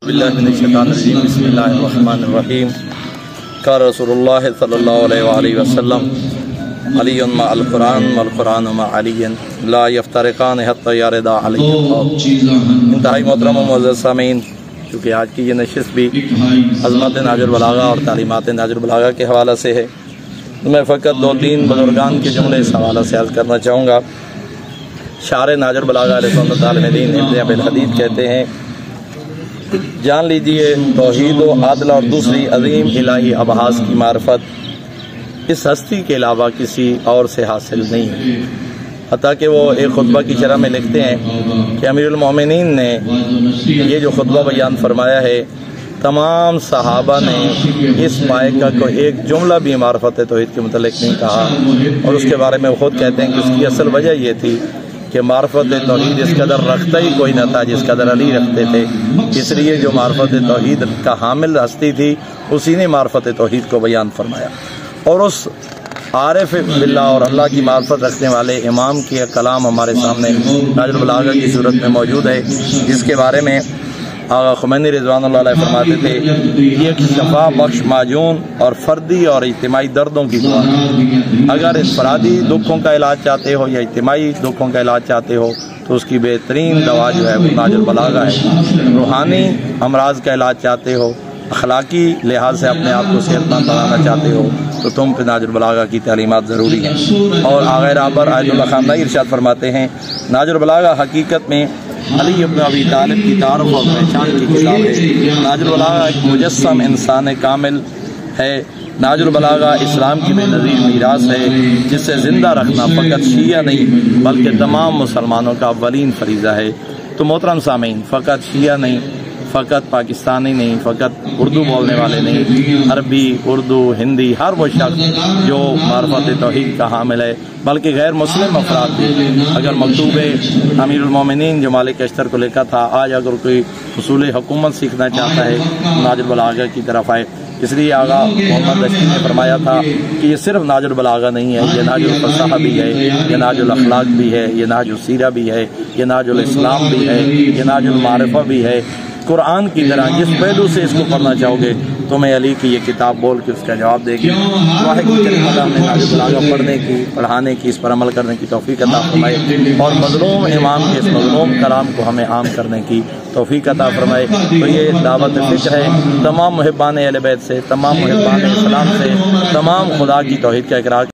باللہ من الشیطان الرجیم بسم اللہ الرحمن الرحیم قال رسول اللہ صلی اللہ علیہ وآلہ وسلم علی مع القرآن والقرآن مع علی لا یفترقان حتی یردا علی القول۔ انتہائی محترم و معزز سامعین، چونکہ آج کی یہ نشست بھی عظمت نہج البلاغہ اور تعلیمات نہج البلاغہ کے حوالے سے ہے، میں فقط دو تین بزرگان کے جملے اس حوالے سے عرض کرنا چاہوں گا۔ شارح نہج البلاغہ علیہ سنت عالم دین ابن ابی الحدید کہتے ہیں، جان لیجئے توحید و عدل اور دوسری عظیم الہی ابحاث کی معرفت اس ہستی کے علاوہ کسی اور سے حاصل نہیں ہے۔ حتیٰ کہ وہ ایک خطبہ کی شرح میں لکھتے ہیں کہ امیر المومنین نے یہ جو خطبہ بیان فرمایا ہے، تمام صحابہ نے اس پائے کا کوئی ایک جملہ بھی معرفت توحید کے متعلق نہیں کہا، اور اس کے بارے میں وہ خود کہتے ہیں کہ اس کی اصل وجہ یہ تھی کہ معرفت توحید اس قدر رکھتا ہی کوئی نہ تھا جس قدر علی رکھتے تھے، اس لیے جو معرفت توحید کا حامل ہستی تھی اسی نے معرفت توحید کو بیان فرمایا، اور اس عارف باللہ اور اللہ کی معرفت رکھنے والے امام کی کلام ہمارے سامنے نہج البلاغہ کی صورت میں موجود ہے، جس کے بارے میں آغا خمینی رضوان اللہ علیہ فرماتے تھے، یہ ایک شفا بخش معجون اور فردی اور اجتماعی دردوں کی دعا۔ اگر انفرادی دکھوں کا علاج چاہتے ہو یا اجتماعی دکھوں کا علاج چاہتے ہو تو اس کی بہترین دوا جو ہے وہ نہج البلاغہ ہے۔ روحانی امراض کا علاج چاہتے ہو، اخلاقی لحاظ سے اپنے آپ کو صحت مند بنانا چاہتے ہو تو تم پہ نہج البلاغہ کی تعلیمات ضروری ہیں۔ اور آغا رابر آیت اللہ خامنہ ارشاد فرماتے ہیں، نہج البلاغہ حقیقت میں علی ابن ابی طالب کی تعارف اور پہچان کی کتاب ہے۔ نہج البلاغہ ایک مجسم انسان کامل ہے۔ نہج البلاغہ اسلام کی بے نظیر میراث ہے، جس سے زندہ رکھنا فقط شیعہ نہیں بلکہ تمام مسلمانوں کا اولین فریضہ ہے۔ تو محترم سامعین، فقط شیعہ نہیں، فقط پاکستانی نہیں، فقط اردو بولنے والے نہیں، عربی، اردو، ہندی، ہر وہ شخص جو معرفت توحید کا حامل ہے بلکہ غیر مسلم افراد بھی، اگر مکتوب امیر المومنین جو مالک اشتر کو لکھا تھا، آج اگر کوئی اصول حکومت سیکھنا چاہتا ہے نہج البلاغہ کی طرف آئے۔ اس لیے آغا محمد رشید نے فرمایا تھا کہ یہ صرف نہج البلاغہ نہیں ہے، یہ نہج الفصاحہ بھی ہے، یہ نہج الاخلاق بھی ہے، یہ نہج السیرہ بھی ہے، یہ نہج الاسلام بھی ہے، یہ نہج المعرفہ بھی ہے۔ قرآن کی طرح جس پہلو سے اس کو پڑھنا چاہو گے تمہیں علی کی یہ کتاب بول کے اس کا جواب دے گی۔ واحد کریم اللہ نے نہج البلاغہ پڑھنے کی، پڑھانے کی، اس پر عمل کرنے کی توفیق عطا فرمائے، اور مظلوم امام کے اس مظلوم کلام کو ہمیں عام کرنے کی توفیق عطا فرمائے۔ تو یہ دعوت فکر ہے تمام محبان اہل بیت سے، تمام محبان اسلام سے، تمام خدا کی توحید کا اقرار